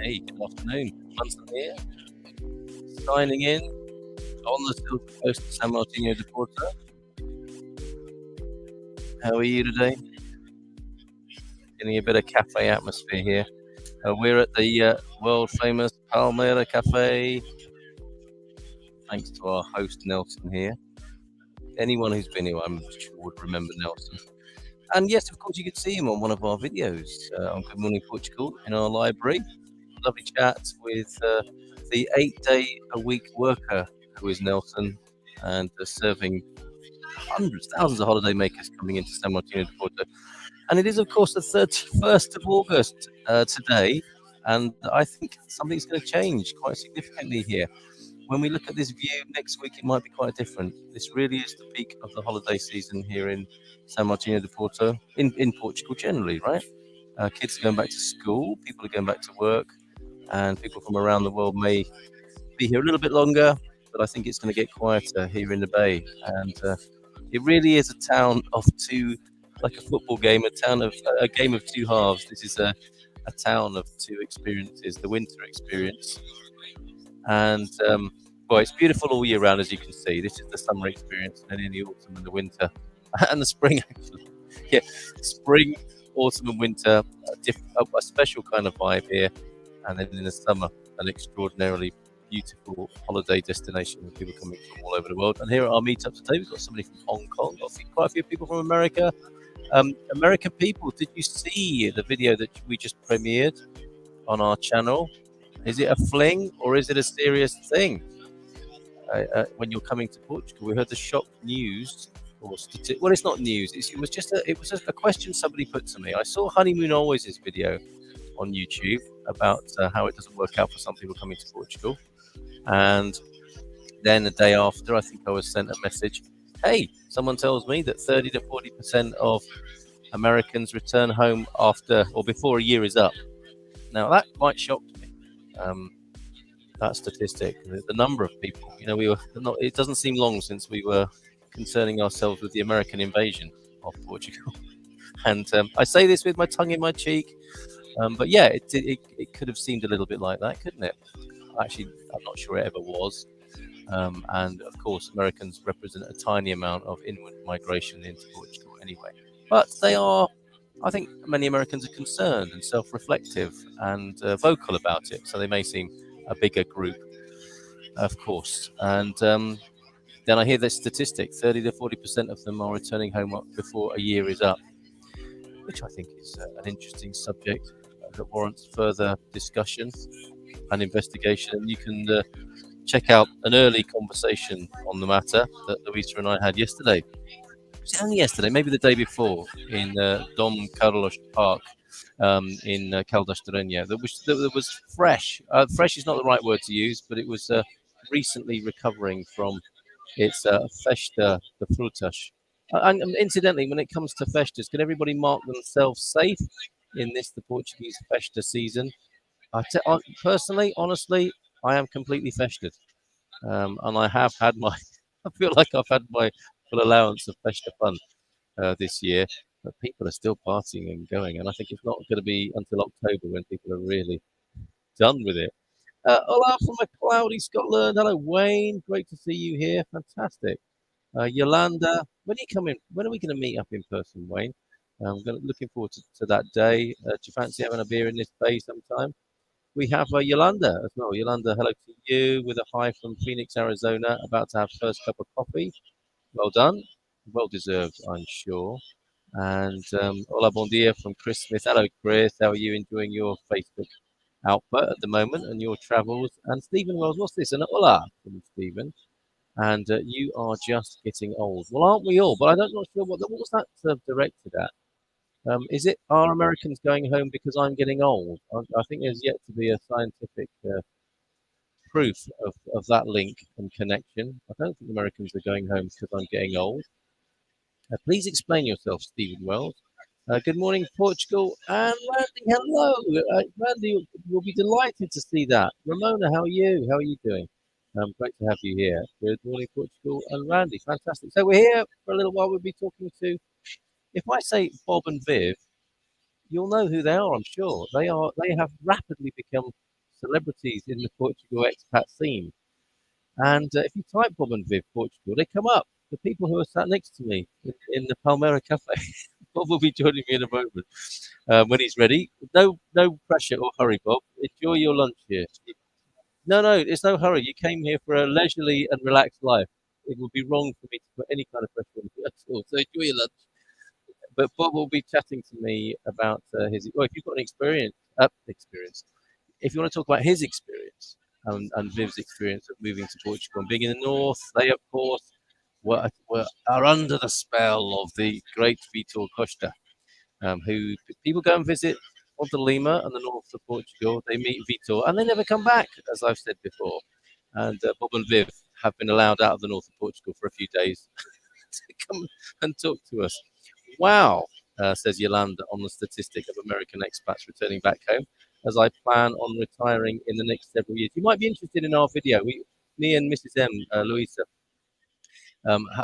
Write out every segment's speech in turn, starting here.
Hey, good afternoon. Munson here, signing in on the Silver Coast of San Martinho de Porto. How are you today? Getting a bit of cafe atmosphere here. We're at the world famous Palmeira Cafe, thanks to our host Nelson here. Anyone who's been here, I'm sure, would remember Nelson. And yes, of course, you could see him on one of our videos on Good Morning Portugal in our library. Lovely chats with the 8-day-a-week worker who is Nelson, and serving hundreds, thousands of holidaymakers coming into Sao Martinho de Porto. And it is, of course, the 31st of August today, and I think something's going to change quite significantly here. When we look at this view next week, it might be quite different. This really is the peak of the holiday season here in Sao Martinho de Porto, in Portugal generally, right? Kids are going back to school, people are going back to work, and people from around the world may be here a little bit longer, but I think it's going to get quieter here in the Bay. And it really is a town of two, like a football game, a game of two halves. This is a town of two experiences, the winter experience. And well, it's beautiful all year round, as you can see. This is the summer experience, and then in the autumn and the winter, and the spring, actually. Yeah, spring, autumn, and winter, a special kind of vibe here. And then in the summer, an extraordinarily beautiful holiday destination with people coming from all over the world. And here at our meetup today, we've got somebody from Hong Kong, got quite a few people from America. American people, did you see the video that we just premiered on our channel? Is it a fling or is it a serious thing? When you're coming to Portugal, we heard the shock news, or well, it's not news. It was just a question somebody put to me. I saw Honeymoon Always' video on YouTube about how it doesn't work out for some people coming to Portugal, and then the day after, I think I was sent a message. Hey, someone tells me that 30 to 40% of Americans return home after or before a year is up. Now that quite shocked me. That statistic, the number of people. It doesn't seem long since we were concerning ourselves with the American invasion of Portugal. And I say this with my tongue in my cheek, but yeah, it could have seemed a little bit like that, couldn't it? Actually, I'm not sure it ever was. And of course, Americans represent a tiny amount of inward migration into Portugal anyway. But they are, I think many Americans are concerned and self-reflective and vocal about it. So they may seem a bigger group, of course. And then I hear this statistic, 30 to 40% of them are returning home before a year is up, which I think is an interesting subject that warrants further discussion and investigation. And you can check out an early conversation on the matter that Luisa and I had yesterday. Was it only yesterday? Maybe the day before, in Dom Carlos Park in Caldas de Rainha. That was fresh. Fresh is not the right word to use, but it was recently recovering from its Festa de Frutas. And incidentally, when it comes to festas, can everybody mark themselves safe in the Portuguese festa season? Personally, honestly, I am completely festered. And I have had I feel like I've had my full allowance of festa fun this year, but people are still partying and going, and I think it's not going to be until October when people are really done with it. Hola from a cloudy Scotland. Hello, Wayne. Great to see you here. Fantastic. Yolanda, when are you coming? When are we going to meet up in person, Wayne? I'm looking forward to that day. Do you fancy having a beer in this bay sometime? We have Yolanda as well. Yolanda, hello to you with a hi from Phoenix, Arizona. About to have first cup of coffee. Well done. Well deserved, I'm sure. And hola, bon dia from Chris Smith. Hello, Chris. How are you enjoying your Facebook output at the moment and your travels? And Stephen Wells, what's this? And hola from Stephen. And you are just getting old. Well, aren't we all? But I'm not sure what was that directed at. Are Americans going home because I'm getting old? I think there's yet to be a scientific proof of that link and connection. I don't think Americans are going home because I'm getting old. Please explain yourself, Stephen Wells. Good morning, Portugal. And Randy, hello. Randy, we'll be delighted to see that. Ramona, how are you? How are you doing? Great to have you here. Good morning, Portugal. And Randy, fantastic. So we're here for a little while. We'll be talking to, if I say Bob and Viv, you'll know who they are, I'm sure. They have rapidly become celebrities in the Portugal expat scene. And if you type Bob and Viv Portugal, they come up. The people who are sat next to me in the Palmeira Cafe. Bob will be joining me in a moment when he's ready. No pressure or hurry, Bob. Enjoy your lunch here. No, there's no hurry. You came here for a leisurely and relaxed life. It would be wrong for me to put any kind of pressure on you at all. So enjoy your lunch. But Bob will be chatting to me about his. Well, if you've got an experience, if you want to talk about his experience and Viv's experience of moving to Portugal and being in the north, they of course are under the spell of the great Vitor Costa, who people go and visit Ponte Lima and the north of Portugal. They meet Vitor and they never come back, as I've said before. And Bob and Viv have been allowed out of the north of Portugal for a few days to come and talk to us. Wow, says Yolanda on the statistic of American expats returning back home, as I plan on retiring in the next several years. You might be interested in our video. Me and Mrs. M, Louisa,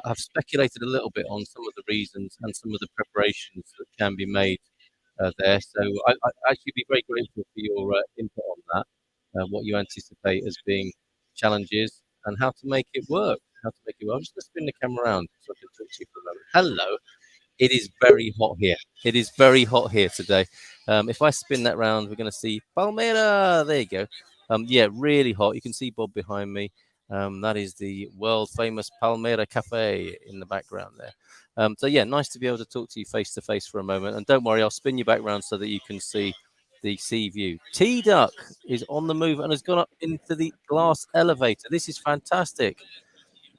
have speculated a little bit on some of the reasons and some of the preparations that can be made there. So I actually be very grateful for your input on that, what you anticipate as being challenges and how to make it work. How to make it work. I'm just going to spin the camera around so I can talk to you for a moment. Hello. It is very hot here. It is very hot here today. If I spin that round, we're going to see Palmeira. There you go. Yeah, really hot. You can see Bob behind me. That is the world famous Palmeira Cafe in the background there. So yeah, nice to be able to talk to you face to face for a moment. And don't worry, I'll spin you back round so that you can see the sea view. T-Duck is on the move and has gone up into the glass elevator. This is fantastic.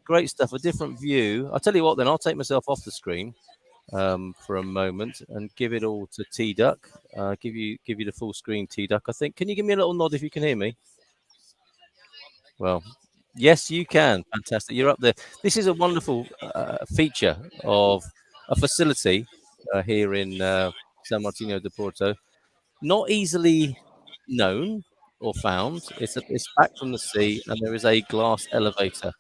Great stuff. A different view. I'll tell you what then, I'll take myself off the screen for a moment and give it all to T-Duck. Give you the full screen, T-Duck. I think. Can you give me a little nod if you can hear me? Well, yes, you can. Fantastic. You're up there. This is a wonderful feature of a facility here in Sao Martinho de Porto. Not easily known or found. It's back from the sea, and there is a glass elevator.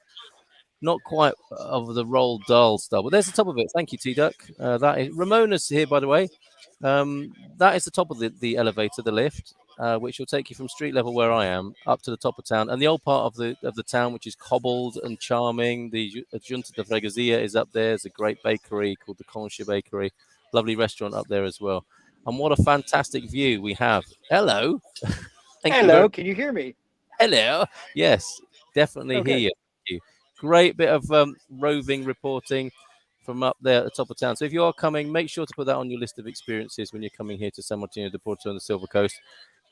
Not quite of the Roald Dahl style, but there's the top of it. Thank you, T-Duck. That is Ramona's here, by the way. That is the top of the elevator, the lift, which will take you from street level where I am up to the top of town. And the old part of the town, which is cobbled and charming, the Junta de Freguesia is up there. There's a great bakery called the Concha Bakery. Lovely restaurant up there as well. And what a fantastic view we have. Hello. Hello, can you hear me? Hello. Yes, definitely hear you. Thank you. Great bit of roving reporting from up there at the top of town. So if you are coming, make sure to put that on your list of experiences when you're coming here to Sao Martinho de Porto on the Silver Coast.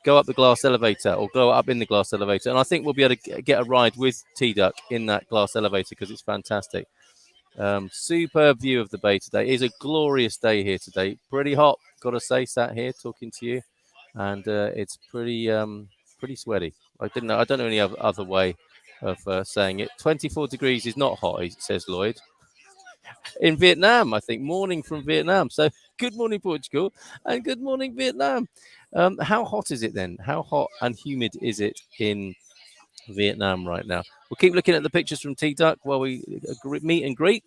Go up the glass elevator or go up in the glass elevator. And I think we'll be able to get a ride with T-Duck in that glass elevator because it's fantastic. Superb view of the bay today. It is a glorious day here today. Pretty hot, got to say, sat here talking to you. And it's pretty sweaty. I don't know any other way of saying it. 24 degrees is not hot, says Lloyd. In Vietnam, I think. Morning from Vietnam. So good morning, Portugal, and good morning, Vietnam. How hot is it then? How hot and humid is it in Vietnam right now? We'll keep looking at the pictures from T-Duck while we meet and greet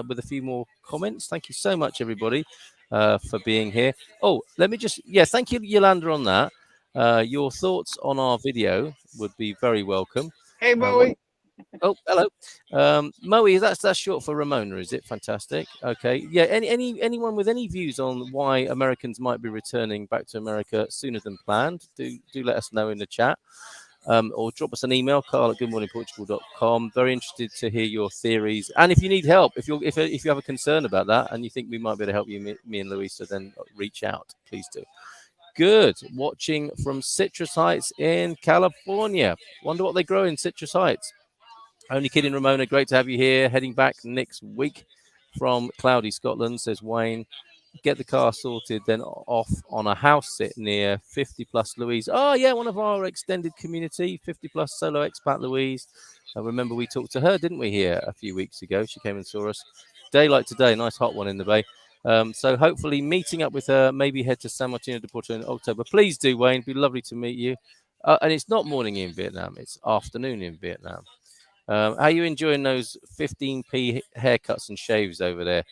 with a few more comments. Thank you so much, everybody, for being here. Oh, let me just, thank you, Yolanda, on that. Your thoughts on our video would be very welcome. Hey, Moe. Oh, hello. Moe, that's short for Ramona, is it? Fantastic. Okay. Yeah, anyone with any views on why Americans might be returning back to America sooner than planned, do let us know in the chat. Or drop us an email, carl@goodmorningportugal.com. Very interested to hear your theories. And if you need help, if you have a concern about that and you think we might be able to help you, me and Louisa, then reach out. Please do. Good. Watching from Citrus Heights in California. Wonder what they grow in Citrus Heights. Only kidding, Ramona. Great to have you here. Heading back next week from cloudy Scotland, says Wayne. Get the car sorted, then off on a house sit near 50 plus Louise. Oh, yeah, one of our extended community, 50 plus solo expat Louise. I remember we talked to her, didn't we, here a few weeks ago? She came and saw us. Day like today, nice hot one in the bay. So hopefully meeting up with her, maybe head to San Martinho de Porto in October. Please do, Wayne. It'd be lovely to meet you. And it's not morning in Vietnam, it's afternoon in Vietnam. How are you enjoying those 15p haircuts and shaves over there?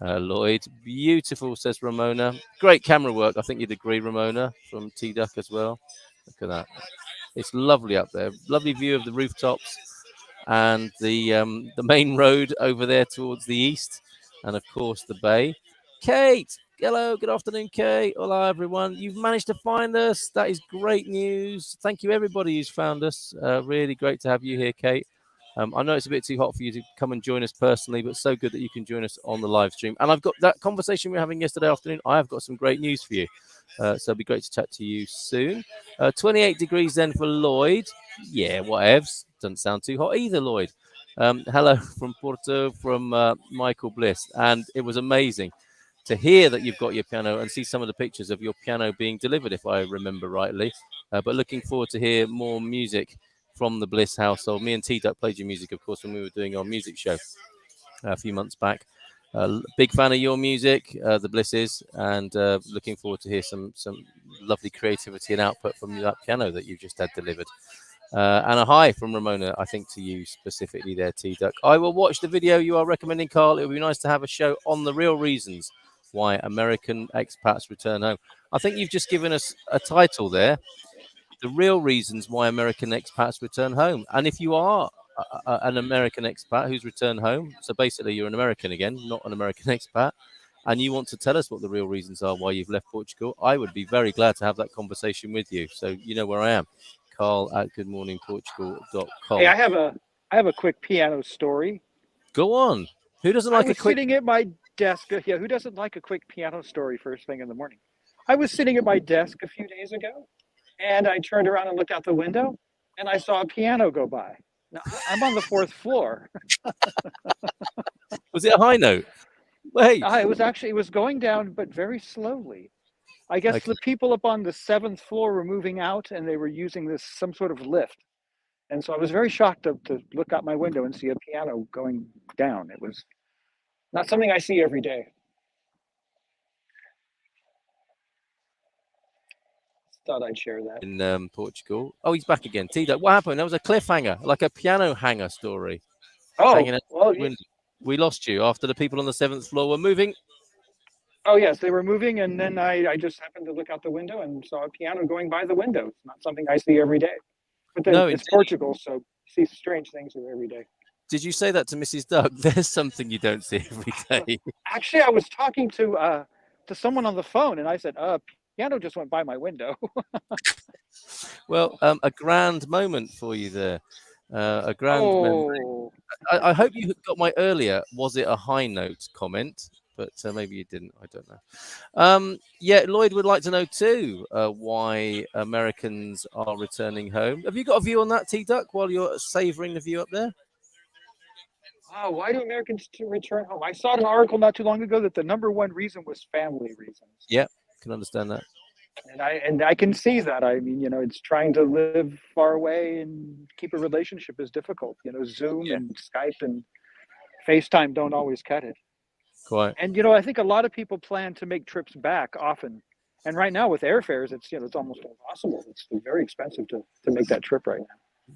Lloyd, beautiful, says Ramona. Great camera work. I think you'd agree, Ramona, from T-Duck as well. Look at that. It's lovely up there. Lovely view of the rooftops and the main road over there towards the east, and of course the bay. Kate, hello, good afternoon, Kate. Hola, everyone. You've managed to find us. That is great news. Thank you, everybody who's found us. Really great to have you here, Kate. I know it's a bit too hot for you to come and join us personally, but so good that you can join us on the live stream. And I've got that conversation we were having yesterday afternoon. I have got some great news for you. So it'll be great to chat to you soon. 28 degrees then for Lloyd. Yeah, whatevs. Doesn't sound too hot either, Lloyd. Hello from Porto, from Michael Bliss. And it was amazing to hear that you've got your piano and see some of the pictures of your piano being delivered, if I remember rightly. But looking forward to hear more music from the Bliss household. Me and T-Duck played your music, of course, when we were doing our music show a few months back. Big fan of your music, the Bliss is, and looking forward to hear some lovely creativity and output from that piano that you just had delivered. And a hi from Ramona, I think, to you specifically there, T-Duck. I will watch the video you are recommending, Carl. It would be nice to have a show on the real reasons why American expats return home. I think you've just given us a title there, the real reasons why American expats return home. And if you are an American expat who's returned home, so basically you're an American again, not an American expat, and you want to tell us what the real reasons are why you've left Portugal, I would be very glad to have that conversation with you. So you know where I am. Carl at goodmorningportugal.com. Hey, I have a quick piano story. Go on. Who doesn't like a quick... sitting at my desk. Yeah, who doesn't like a quick piano story first thing in the morning? I was sitting at my desk a few days ago, and I turned around and looked out the window, and I saw a piano go by. Now, I'm on the 4th floor. Was it a high note? Wait. It was going down, but very slowly. I guess the people up on the 7th floor were moving out, and they were using some sort of lift. And so I was very shocked to look out my window and see a piano going down. It was not something I see every day. Thought I'd share that. In Portugal. Oh, he's back again. T-Duck, what happened? There was a cliffhanger, like a piano hanger story. Oh, well, we lost you after the people on the 7th floor were moving. Oh, yes, they were moving, and then I just happened to look out the window and saw a piano going by the window. It's not something I see every day. But then it's Portugal, so you see strange things every day. Did you say that to Mrs. Doug? There's something you don't see every day. Actually, I was talking to someone on the phone, and I said, piano just went by my window. Well, a grand moment for you there. A grand memory. I hope you got my earlier, was it a high note comment? But maybe you didn't. I don't know. Yeah, Lloyd would like to know too why Americans are returning home. Have you got a view on that, T-Duck, while you're savouring the view up there? Why do Americans return home? I saw an article not too long ago that the #1 reason was family reasons. Yeah, can understand that. And I can see that. I mean, it's trying to live far away and keep a relationship is difficult. Zoom and Skype and FaceTime don't always cut it. Quite. And I think a lot of people plan to make trips back often. And right now with airfares, it's almost impossible. It's very expensive to make that trip right now.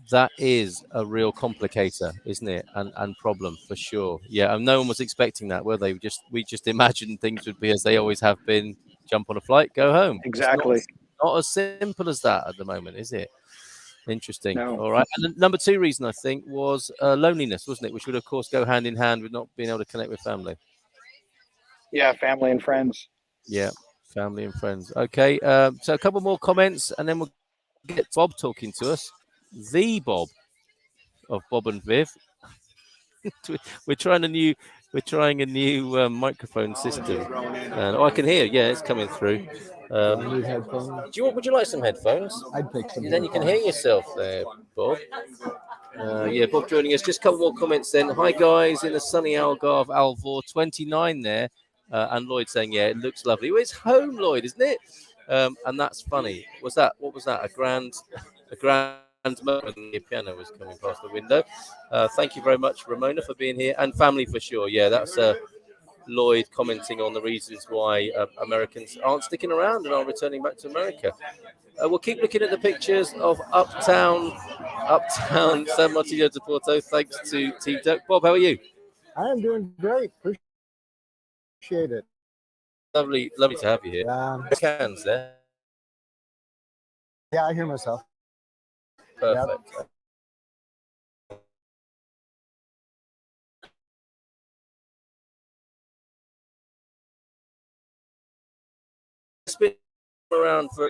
That is a real complicator, isn't it? And problem for sure. Yeah, and no one was expecting that, were they? We just imagined things would be as they always have been. Jump on a flight, go home. Exactly. It's not as simple as that at the moment, is it? Interesting. No. All right. And the #2 reason, I think, was loneliness, wasn't it? Which would, of course, go hand in hand with not being able to connect with family. Yeah, family and friends. Yeah, family and friends. Okay, so a couple more comments, and then we'll get Bob talking to us. The Bob of Bob and Viv. We're trying a new microphone system, and I can hear. Yeah, it's coming through. Need headphones? Would you like some headphones? I'd pick some. Then you can hear yourself there, Bob. Yeah, Bob joining us. Just a couple more comments then. Hi guys, in the sunny Algarve, Alvor 29 there, and Lloyd saying, yeah, it looks lovely. Well, it's home, Lloyd, isn't it? And that's funny. What was that? A grand moment when the piano was coming past the window. Thank you very much, Ramona, for being here, and family for sure. Yeah, that's Lloyd commenting on the reasons why Americans aren't sticking around and are returning back to America. We'll keep looking at the pictures of uptown Sao Martinho de Porto. Thanks to T-Duck. Bob, how are you? I am doing great. Appreciate it. Lovely to have you here. Cans there. Yeah, I hear myself. Perfect. It's been around for a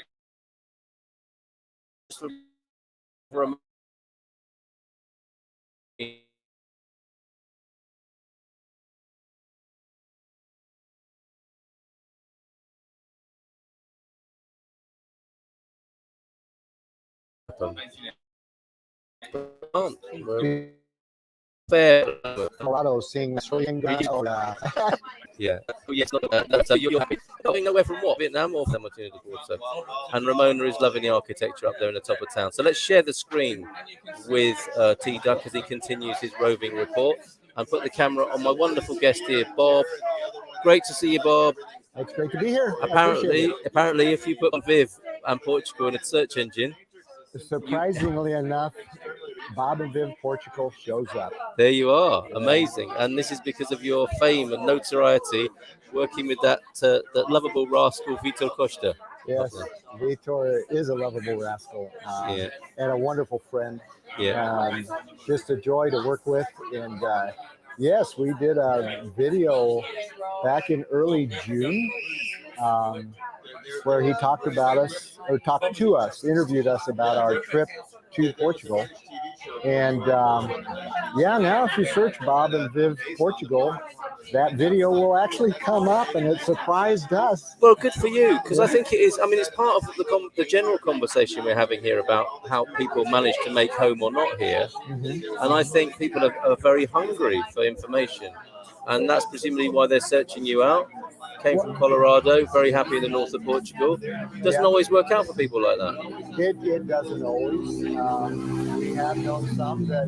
fair. Colorado seeing Yeah. Oh, yes, so you're happy. Going nowhere from what? Vietnam or Sao Martinho de Porto? And Ramona is loving the architecture up there in the top of town. So let's share the screen with T Duck as he continues his roving report and put the camera on my wonderful guest here, Bob. Great to see you, Bob. It's great to be here. Apparently, if you put Viv and Portugal in a search engine, surprisingly enough, Bob of Viv Portugal shows up. There you are. Amazing. And this is because of your fame and notoriety working with that lovable rascal Vitor Costa. Yes, Vitor is a lovable rascal and a wonderful friend. Yeah. Just a joy to work with. And yes, we did a video back in early June where he talked about us, or talked to us, interviewed us about our trip to Portugal. And now if you search Bob and Viv Portugal, that video will actually come up, and it surprised us. Well, good for you, because I think it is. I mean, it's part of the general conversation we're having here about how people manage to make home or not here. Mm-hmm. And I think people are very hungry for information, and that's presumably why they're searching you out. Came from Colorado, very happy in the north of Portugal. Doesn't always work out for people like that. It doesn't always. We have known some that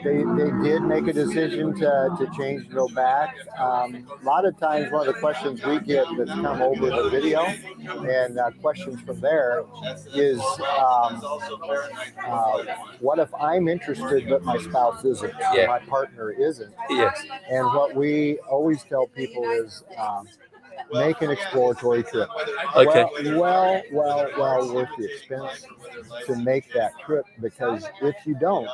they did make a decision to change and go back. A lot of times, one of the questions we get that's come over the video and questions from there is, what if I'm interested but my spouse isn't, or my partner isn't? Yes. And what we always tell people is, make an exploratory trip. Okay. Well worth the expense to make that trip, because if you don't,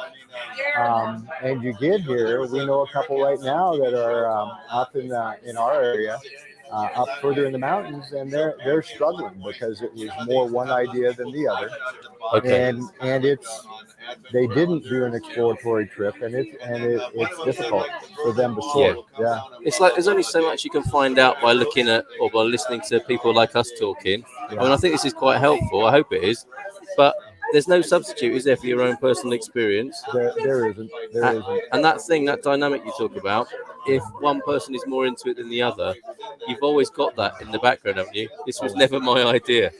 and you get here, we know a couple right now that are up in our area, up further in the mountains, and they're struggling because it was more one idea than the other. Okay. And they didn't do an exploratory trip, and it's difficult for them to sort. Yeah. It's like there's only so much you can find out by looking at or by listening to people like us talking. Yeah. I mean, I think this is quite helpful. I hope it is, but there's no substitute, is there, for your own personal experience? There isn't. And that dynamic you talk about, if one person is more into it than the other, you've always got that in the background, haven't you? This was never my idea.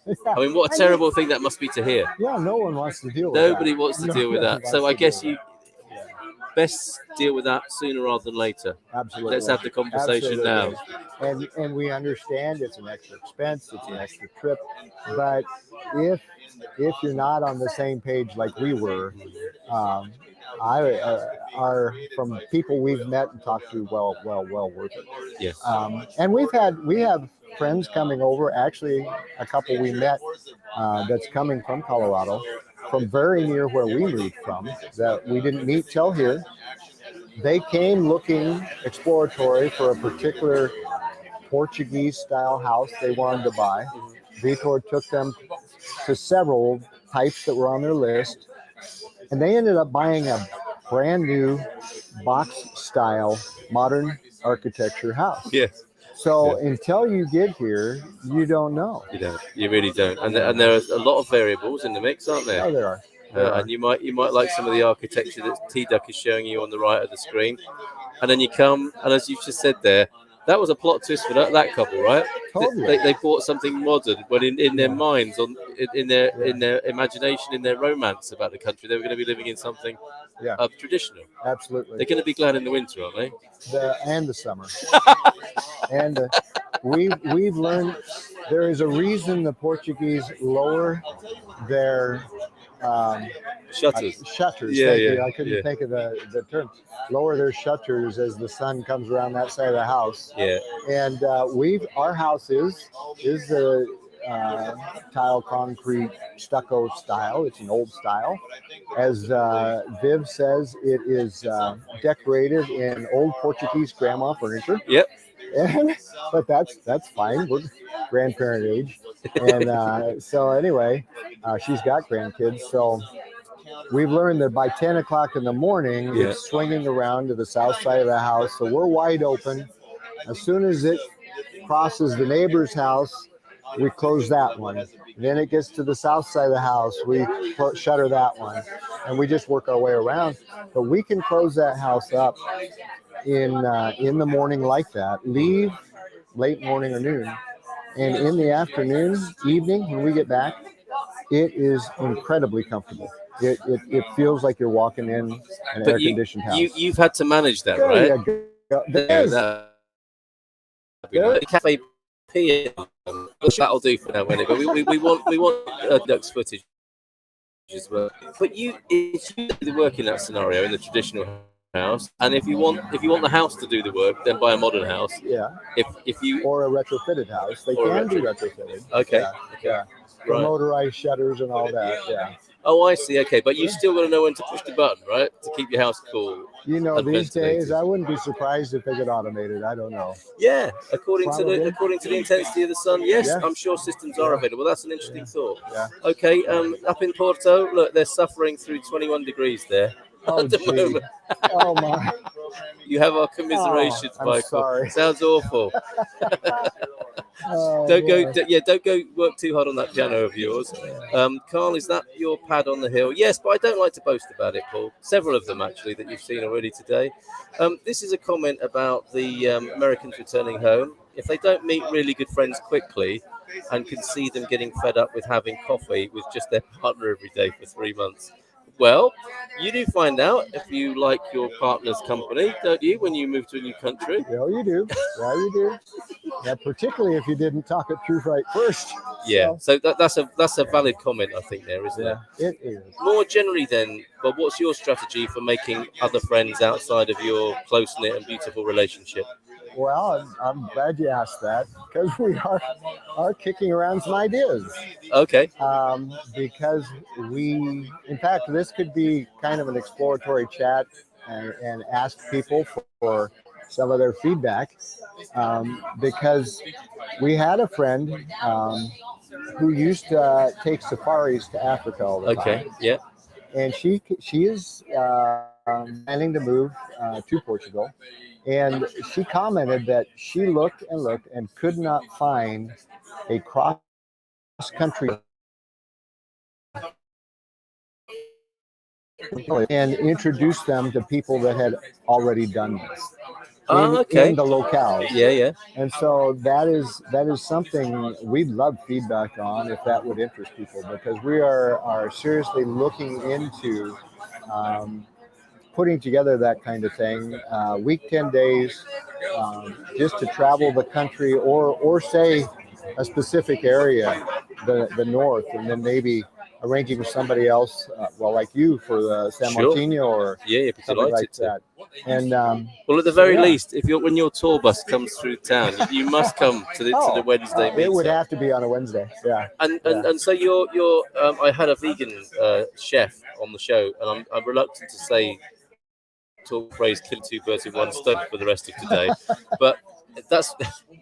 Yeah. I mean, what a terrible thing that must be to hear. Yeah, no one wants to deal with that. Nobody wants to deal with that. So I guess you best deal with that sooner rather than later. Absolutely. Let's have the conversation now. And we understand it's an extra expense, it's an extra trip, but if you're not on the same page like we were, are from people we've met and talked to, well worth it. Yes. And we have friends coming over. Actually, a couple we met that's coming from Colorado, from very near where we moved from, that we didn't meet till here. They came looking exploratory for a particular Portuguese style house they wanted to buy. Vitor took them to several types that were on their list, and they ended up buying a brand new box style modern architecture house. Yes. So until you get here, you don't know. You don't. You really don't. And there are a lot of variables in the mix, aren't there? Oh, there are. And you might like some of the architecture that T Duck is showing you on the right of the screen, and then you come, and as you've just said there, that was a plot twist for that couple, right? Totally. They bought something modern, but in their minds, in their imagination, in their romance about the country, they were going to be living in something traditional. Absolutely. They're going to be glad in the winter, aren't they? And the summer. And we've learned there is a reason the Portuguese lower their shutters. Thank you. I couldn't think of the term. Lower their shutters as the sun comes around that side of the house. Yeah. And our house is the tile concrete stucco style. It's an old style. As Viv says, it is decorated in old Portuguese grandma furniture. Yep. But that's fine. We're grandparent age, and so anyway, she's got grandkids. So we've learned that by 10 o'clock in the morning, Yeah. it's swinging around to the south side of the house. So we're wide open. As soon as it crosses the neighbor's house, we close that one. Then it gets to the south side of the house, we shutter that one, and we just work our way around. But we can close that house up in the morning like that, leave late morning or noon, and in the afternoon, evening, when we get back, it is incredibly comfortable. It feels like you're walking in an air-conditioned house. You've had to manage that, There right? you go. The cafe P. That'll do for now, won't it? But we want ducks footage as well. But if you do the work in that scenario in the traditional house, and if you want the house to do the work, then buy a modern house. Yeah. If you or a retrofitted house, they can be retrofitted. Okay. Yeah. Okay. Yeah. Right. Motorized shutters and all that. Yeah. Oh, I see. Okay, but you still got to know when to push the button, right, to keep your house cool. You know, these days, I wouldn't be surprised if they get automated. I don't know. Yeah, according to the intensity of the sun, yes, I'm sure systems are available. That's an interesting thought. Yeah. Okay, up in Porto, look, they're suffering through 21 degrees there at the moment. Oh my! You have our commiserations, I'm Michael. sorry. Sounds awful. Don't go work too hard on that piano of yours. Carl, is that your pad on the hill? Yes, but I don't like to boast about it, Paul. Several of them, actually, that you've seen already today. This is a comment about the Americans returning home. If they don't meet really good friends quickly and can see them getting fed up with having coffee with just their partner every day for 3 months, well, you do find out if you like your partner's company, don't you, when you move to a new country? Yeah, you do. Yeah, you do. Yeah, particularly if you didn't talk it through right first. Yeah, so that's a valid comment, I think, there, isn't it? It is. More generally then, Bob, what's your strategy for making other friends outside of your close-knit and beautiful relationship? Well, I'm glad you asked that, because we are kicking around some ideas. Okay. Because in fact, this could be kind of an exploratory chat and ask people for some of their feedback, because we had a friend who used to take safaris to Africa all the time. Okay, yeah. And she is planning to move to Portugal. And she commented that she looked and could not find a cross-country and introduce them to people that had already done this in the locale. Yeah. And so that is something we'd love feedback on, if that would interest people, because we are seriously looking into putting together that kind of thing, week 10 days, just to travel the country, or say a specific area, the north, and then maybe arranging with somebody else, like you, for the Sao Martinho or something like that. And well, at the very least, when your tour bus comes through town, you must come to the Wednesday meeting. It would have to be on a Wednesday, yeah. And so you're I had a vegan chef on the show, and I'm reluctant to say talk phrase kill two birds with one stone for the rest of today, but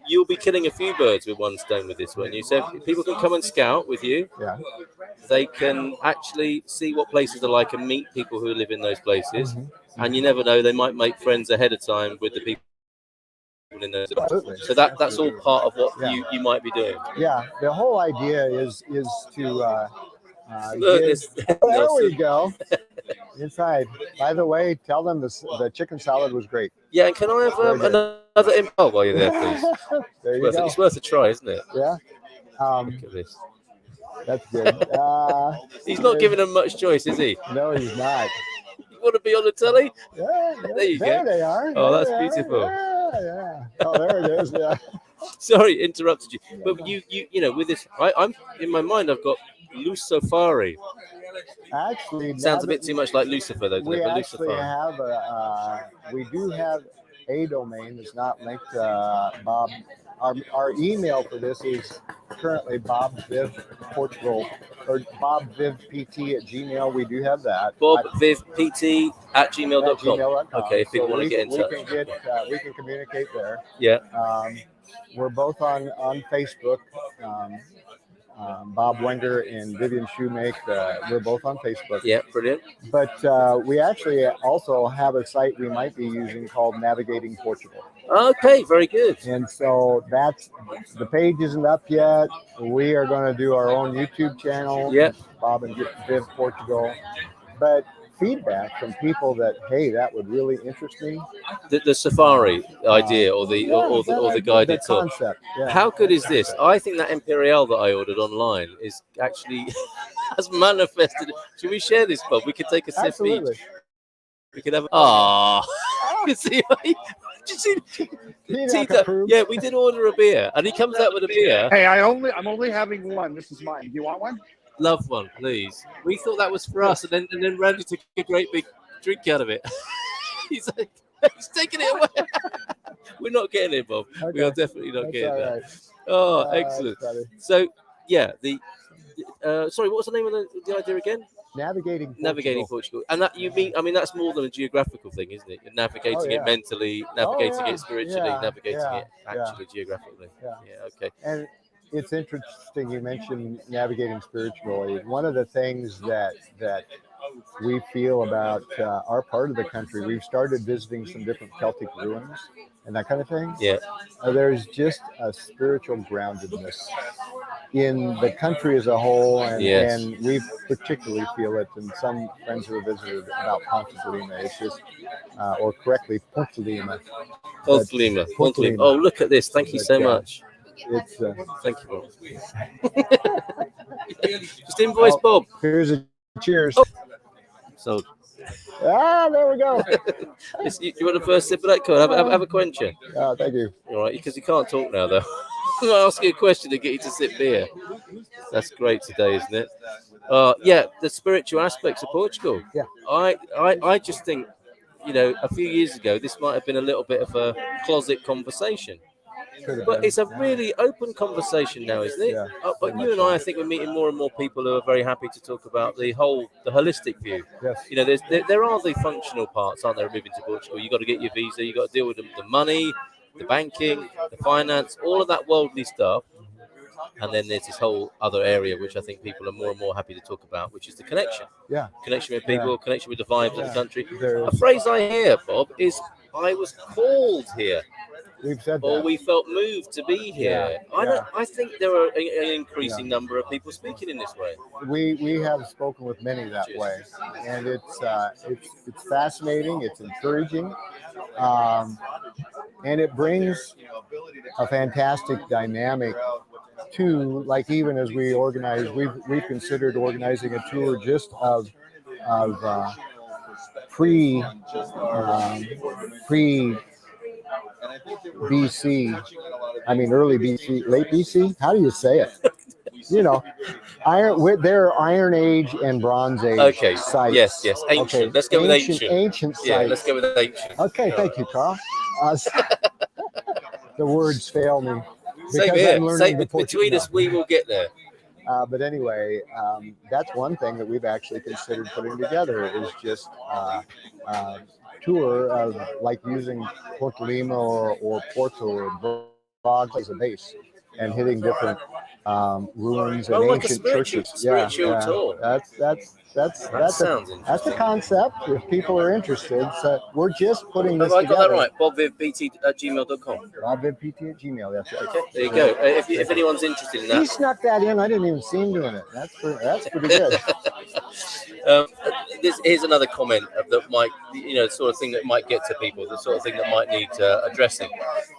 you'll be killing a few birds with one stone with this one. You said people can come and scout with you. Yeah. They can actually see what places are like and meet people who live in those places. Mm-hmm. And you never know, they might make friends ahead of time with the people in those. Absolutely. So that's all part of what you might be doing. Yeah, the whole idea is to there we go. Inside. By the way, tell them the chicken salad was great. Yeah, and can I have another impulse while you're there, please? There you go. It's worth a try, isn't it? Yeah. Look at this. That's good. He's not giving them much choice, is he? No, he's not. You want to be on the telly? Yeah, there you go. There they are. Oh, that's beautiful. Yeah. Oh, there it is. Yeah. Sorry, interrupted you. But you know, with this, I'm in my mind, I've got Lucifari. Actually, sounds a bit too much like Lucifer, though. We actually have we do have a domain that's not linked to Bob. Our email for this is currently Bob Viv Portugal or Bob Viv PT at Gmail. We do have that. Bob Viv PT at gmail.com. gmail.com. Okay, if people So want to get in touch. We can communicate there. Yeah. We're both on Facebook. Bob Wenger and Vivian Shoemake, we're both on Facebook. Yeah, brilliant. But we actually also have a site we might be using called Navigating Portugal. Okay, very good. And so the page isn't up yet. We are going to do our own YouTube channel, Bob and Viv Portugal. But feedback from people that, hey, that would really interest me. The safari idea or the guided tour. Concept. Yeah. How good is this? I think that Imperial that I ordered online is actually has manifested. Should we share this, Bob? We could take a sip each. We could have. You see, Tito, yeah, we did order a beer, and he comes out with a beer. Hey, I'm only having one. This is mine. Do you want one? Love one, please. We thought that was for us, and then Randy took a great big drink out of it. He's taking it away. We're not getting it, Bob. Okay. We are definitely not getting that. Right. Oh, excellent. So, yeah, sorry, what was the name of the idea again? Navigating Portugal. And that that's more than a geographical thing, isn't it? You're navigating it mentally, navigating it spiritually, navigating it actually geographically. Yeah, okay. And it's interesting you mentioned navigating spiritually. One of the things that we feel about our part of the country, we've started visiting some different Celtic ruins and that kind of thing. Yeah. There's just a spiritual groundedness in the country as a whole, and we particularly feel it. And some friends who have visited about Ponte de Lima, it's just, or correctly, Ponte de Lima. Ponte de Lima. Oh, look at this! Thank you so much. It's thank you, Bob. Just invoice Bob. Here's a cheers. Oh. So. There we go. You want the first sip of that? Have a quencher. Thank you. All right, because you can't talk now, though. I'll ask you a question to get you to sip beer. That's great today, isn't it? The spiritual aspects of Portugal. Yeah. I just think, a few years ago, this might have been a little bit of a closet conversation. But it's a really open conversation now, isn't it? Yeah, but you and I think we're meeting more and more people who are very happy to talk about the holistic view. Yes. There are the functional parts, aren't there, moving to Portugal? You've got to get your visa, you've got to deal with the money, the banking, the finance, all of that worldly stuff. And then there's this whole other area, which I think people are more and more happy to talk about, which is the connection. Yeah. Connection with people, connection with the vibes of the country. A phrase I hear, Bob, is I was called here. We've said that. Or we felt moved to be here. I think there are an increasing number of people speaking in this way. We have spoken with many that way, and it's fascinating. It's encouraging, and it brings a fantastic dynamic to, like, even as we organize, we've considered organizing a tour just of pre BC, early BC, late BC. How do you say it? There are Iron Age and Bronze Age sites. Yes. Ancient. Okay. Let's go with ancient. Ancient sites. Yeah, let's go with ancient. Okay, thank you, Carl. The words fail me. Same here. Between us, we will get there. But anyway, that's one thing that we've actually considered putting together is just tour of, like, using Porto Lima or Porto or Prague as a base and hitting different ruins and ancient churches. Spiritual tour. That's the concept. If people are interested, so we're just putting this together. Have I got that right? BobVivPT@gmail.com. BobVivPT@gmail. That's right. Okay, there you go. If anyone's interested in that, he snuck that in. I didn't even see him doing it. That's pretty good. Here's another comment that might, the sort of thing that might get to people, the sort of thing that might need addressing.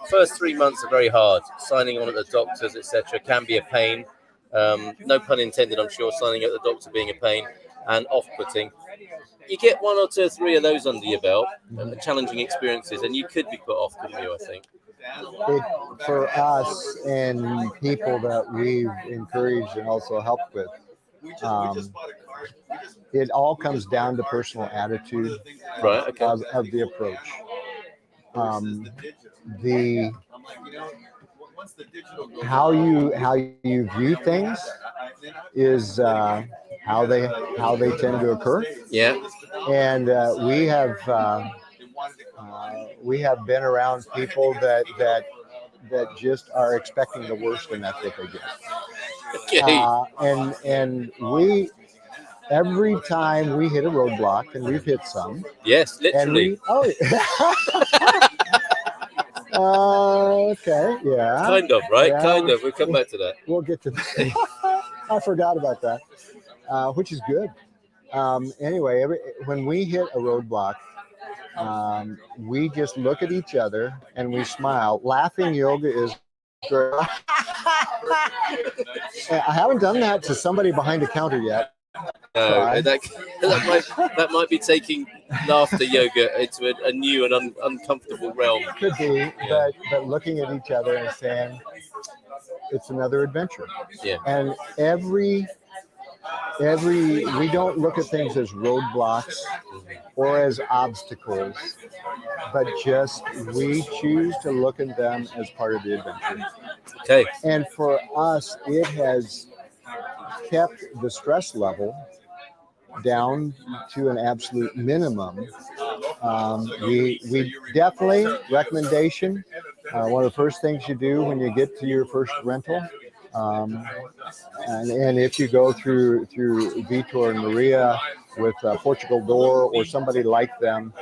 First 3 months are very hard. Signing on at the doctors, etc., can be a pain. No pun intended, I'm sure. Signing at the doctor being a pain. And off-putting. You get 1 or 2 or 3 of those under your belt, challenging experiences, and you could be put off, couldn't you, I think? For us and people that we've encouraged and also helped with, it all comes down to personal attitude of the approach. how you view things is how they tend to occur. Yeah. And we have been around people that just are expecting the worst, and that's what they get. Okay. And we every time we hit a roadblock, and we've hit some. Yes, And literally. Okay, yeah. Kind of, right? Yeah, Kind of. We'll come back to that. We'll get to that. I forgot about that, which is good. Anyway, when we hit a roadblock, we just look at each other and we smile. Laughing yoga is great. I haven't done that to somebody behind a counter yet. No, that might be taking laughter yoga into a new and uncomfortable realm. Could be, but looking at each other and saying, it's another adventure. Yeah. And we don't look at things as roadblocks or as obstacles, but just we choose to look at them as part of the adventure. Okay. And for us, it has kept the stress level down to an absolute minimum. We definitely recommendation. One of the first things you do when you get to your first rental, and if you go through Vitor and Maria with Portugal Door or somebody like them,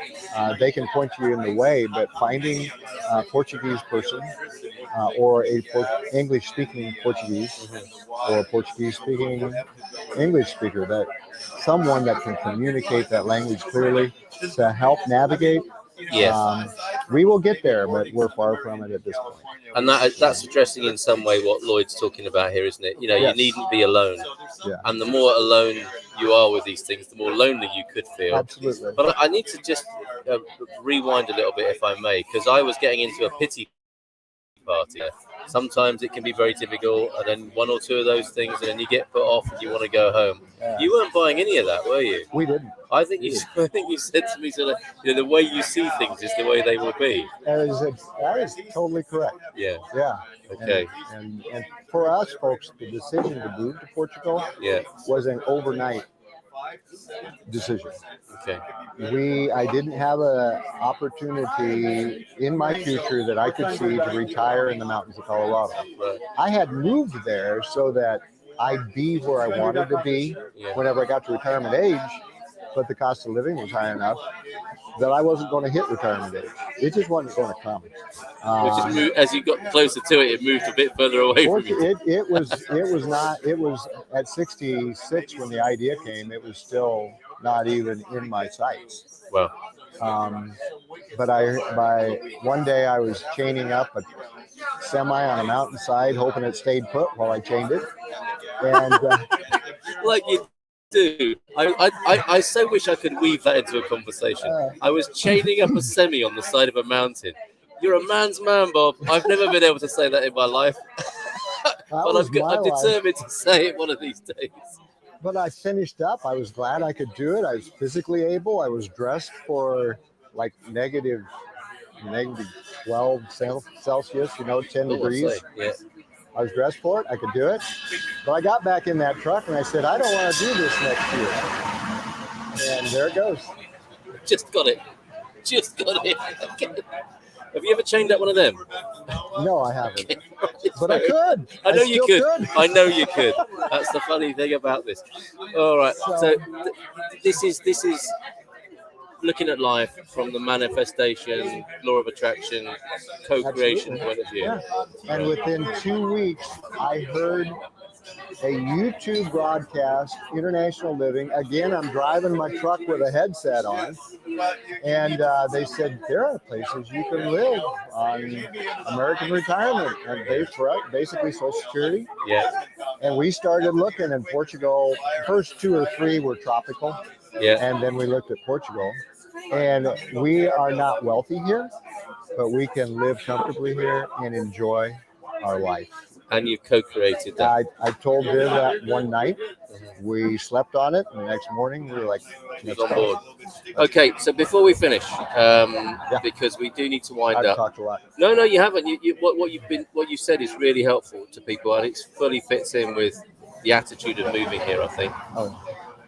they can point you in the way. But finding a Portuguese person or a English-speaking Portuguese or Portuguese-speaking English speaker, that someone that can communicate that language clearly to help navigate. Yes. We will get there, but we're far from it at this point. And that's addressing in some way what Lloyd's talking about here, isn't it? You know, Yes. You needn't be alone. Yeah. And the more alone you are with these things, the more lonely you could feel. Absolutely. But I need to just rewind a little bit, if I may, because I was getting into a pity party. Sometimes it can be very difficult, and then one or two of those things, and then you get put off and you want to go home. Yeah. You weren't buying any of that, were you? We didn't. I think you said to me, sort of, the way you see things is the way they will be. That is totally correct. Yeah. Yeah. Okay. And for us folks, the decision to move to Portugal was an overnight decision. Okay. I didn't have an opportunity in my future that I could see to retire in the mountains of Colorado. Right. I had moved there so that I'd be where I wanted to be whenever I got to retirement age, but the cost of living was high enough that I wasn't going to hit retirement age. It just wasn't going to come. As you got closer to it, it moved a bit further away from you. It was at 66 when the idea came. It was still not even in my sights. Well, but by one day I was chaining up a semi on a mountainside, hoping it stayed put while I chained it. And like you do. I so wish I could weave that into a conversation. I was chaining up a semi on the side of a mountain. You're a man's man, Bob. I've never been able to say that in my life. But I'm determined to say it one of these days. But I finished up. I was glad I could do it. I was physically able. I was dressed for like negative 12 Celsius, 10 degrees. Yeah. I was dressed for it. I could do it. But I got back in that truck and I said, I don't want to do this next year. And there it goes. Just got it. Okay. Have you ever chained up one of them? No, I haven't. Okay. But I could. I know you could. I know you could. That's the funny thing about this. All right. So this is looking at life from the manifestation, law of attraction, co-creation point of view. Yeah. And within 2 weeks, I heard a YouTube broadcast, International Living. Again, I'm driving my truck with a headset on. And they said, there are places you can live on American retirement and pay for basically Social Security. Yeah. And we started looking in Portugal. First 2 or 3 were tropical. Yeah. And then we looked at Portugal. And we are not wealthy here, but we can live comfortably here and enjoy our life. And you've co-created that. I told Viv that one night, We slept on it, and the next morning we were like, He was on board. Okay, so before we finish, because we do need to wind I've up. talked a lot. No, you haven't. What you said is really helpful to people, and it fully fits in with the attitude of moving here, I think.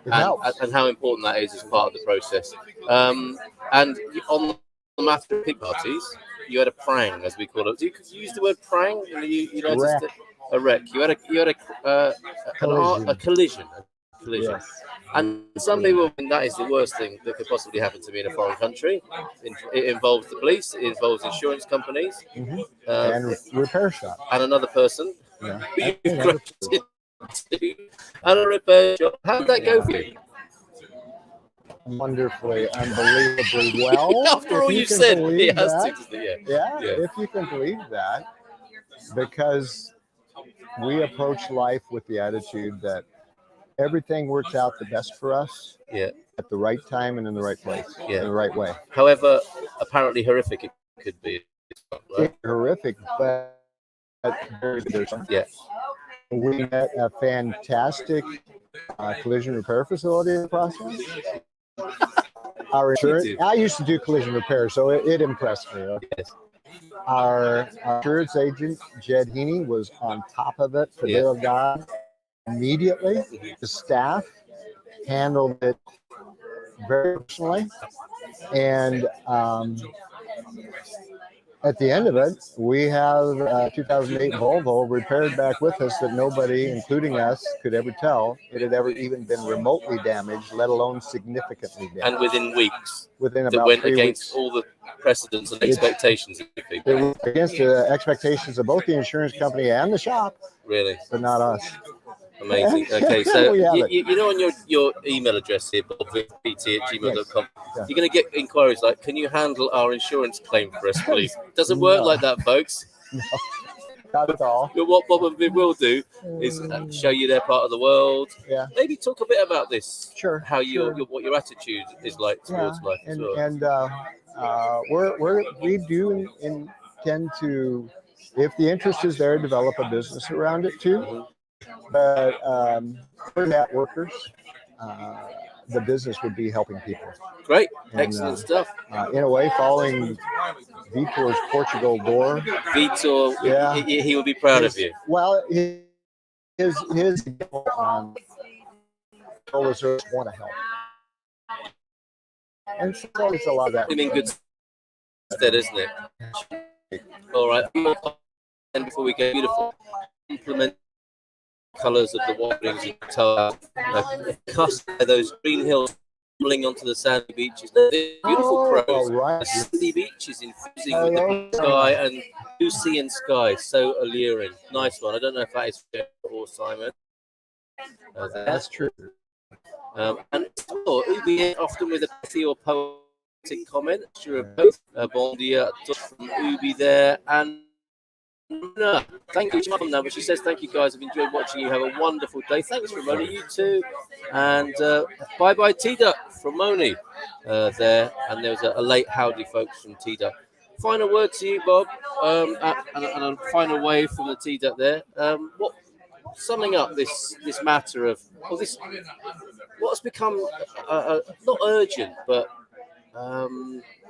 And how important that is as part of the process. And on the matter of pig parties, you had a prang, as we call it. Do you use the word prang in the United States? A wreck. You had a collision. Yes. And some people think that is the worst thing that could possibly happen to me in a foreign country. It involves the police, it involves insurance companies, and repair shop, and another person. Yeah. And a repair shop. How did that go for you? Wonderfully, unbelievably well. After all you said, it has to, doesn't it? Yeah, if you can believe that, because we approach life with the attitude that everything works out the best for us at the right time and in the right place, in the right way. However apparently horrific it could be. It's horrific, but very good. We met a fantastic collision repair facility in the process. Our insurance, I used to do collision repair, so it impressed me. Our insurance agent, Jed Heaney, was on top of it for the God immediately. The staff handled it very personally. And at the end of it, we have a 2008 Volvo repaired back with us that nobody, including us, could ever tell it had ever even been remotely damaged, let alone significantly damaged. And within weeks. Within that about went 3 against weeks. all the precedents and expectations of people. It went against the expectations of both the insurance company and the shop. Really? But not us. Amazing. Okay, so you know on your email address here, bobvivpt@gmail.com, you're going to get inquiries like, can you handle our insurance claim for us, please? Doesn't work like that, folks. No, not at all. What Bob and Viv will do is show you their part of the world. Yeah. Maybe talk a bit about this. Sure. How what your attitude is like towards life as well. And we do intend to, if the interest is there, develop a business around it too. But for networkers, the business would be helping people. Great, excellent stuff. In a way, following Vitor's Portugal door. Vitor, he will be proud of you. Well, his goal is to want to help, and so it's a lot of that. I mean, good stead, isn't it? All right, and before we go, beautiful implement. Colours of the windings you can tell cast by those green hills tumbling onto the sandy beaches. Beautiful crows. Right. Sandy beaches infusing with the blue sky and blue sea and sky. So alluring. Nice one. I don't know if that is fair or Simon. That's true. And Ubi often with a pithy or poetic comment. Sure, both. Bon dia from Ubi there. And no, thank you, Mum. Now, but she says, "Thank you, guys. I've enjoyed watching you. Have a wonderful day. Thanks, Ramona. You too." And bye, bye, T Duck from Moni there. And there was a late howdy, folks, from T Duck. Final word to you, Bob, and a final wave from the T Duck there. What summing up this matter of this? What's become not urgent, but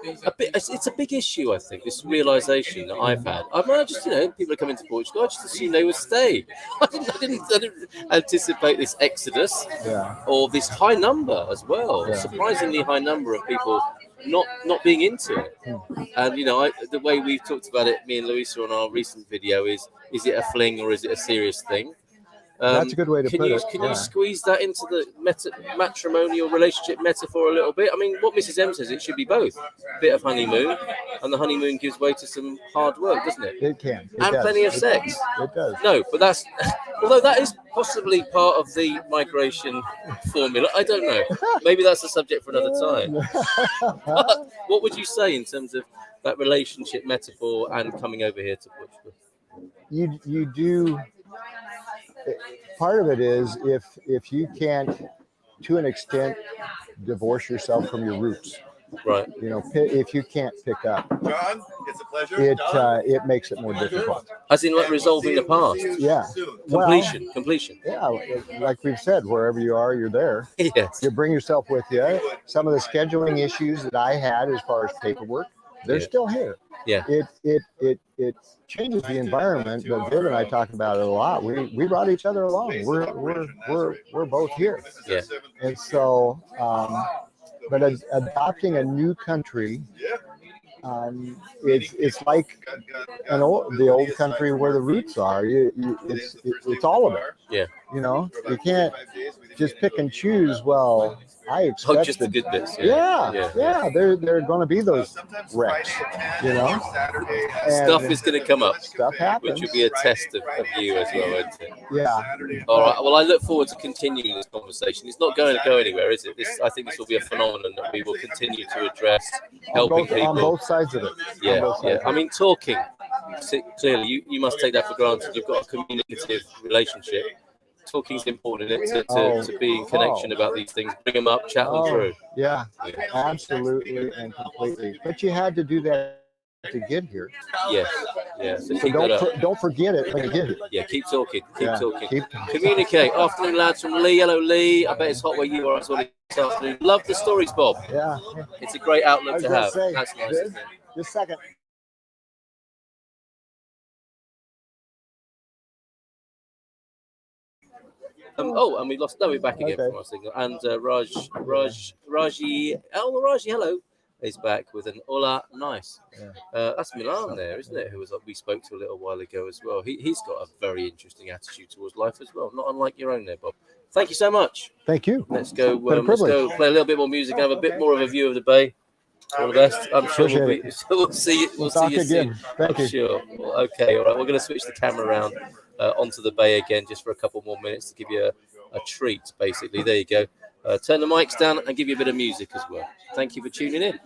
it's a big issue, I think, this realization that I've had. I just, people are coming to Portugal. I just assumed they would stay. I didn't anticipate this exodus or this high number as well. Yeah. Surprisingly high number of people not being into it. And, the way we've talked about it, me and Louisa on our recent video is it a fling or is it a serious thing? That's a good way to put it. Can you squeeze that into the matrimonial relationship metaphor a little bit? I mean, what Mrs. M says, it should be both. A bit of honeymoon, and the honeymoon gives way to some hard work, doesn't it? It can. And plenty of sex. It does. No, but that's... Although that is possibly part of the migration formula. I don't know. Maybe that's a subject for another time. But what would you say in terms of that relationship metaphor and coming over here to Portugal? You do... Part of it is if you can't, to an extent, divorce yourself from your roots, Right. You know, if you can't pick up, John, it's a pleasure. It makes it more difficult. As in, like resolving the past. Yeah. Completion. Yeah, like we've said, wherever you are, you're there. Yes. You bring yourself with you. Some of the scheduling issues that I had as far as paperwork, they're still here. Yeah. It changes the environment, but Viv and I talk about it a lot. We brought each other along. We're both here. Yeah. And so, but adopting a new country, it's like the old country where the roots are. It's all of it. Yeah. You know, you can't just pick and choose. Well, I expect just the good bits. Yeah. There are going to be those wrecks. You know, Stuff is going to come up. Stuff happens, which will be a test of you as well, won't it? Yeah. All right. Well, I look forward to continuing this conversation. It's not going to go anywhere, is it? I think this will be a phenomenon that we will continue to address, helping people on both sides of it. Yeah. I mean, talking. Clearly, you must take that for granted. You've got a communicative relationship. Talking is important, isn't it? To be in connection about these things, bring them up, chat them through. Yeah, absolutely and completely. But you had to do that to get here. Yes. So don't forget it when you get here. Yeah, keep talking. Communicate. Afternoon, lads from Lee. Hello, Lee. I bet it's hot where you are as well this afternoon. Love the stories, Bob. Yeah. It's a great outlook to have. Say, that's nice. Just a second. And we lost. No, we're back again from our signal. And Raji. Oh, Raji, hello. He's back with an hola, nice. Yeah. That's Milan there, isn't it? We spoke to a little while ago as well. He's got a very interesting attitude towards life as well, not unlike your own there, Bob. Thank you so much. Thank you. Let's go play a little bit more music, have a bit more of a view of the bay. All the best. I'm sure we'll see you. We'll see you again. Soon. Thank you. Sure. Well, okay. All right. We're going to switch the camera around onto the bay again, just for a couple more minutes to give you a treat. Basically, there you go. Turn the mics down and give you a bit of music as well. Thank you for tuning in.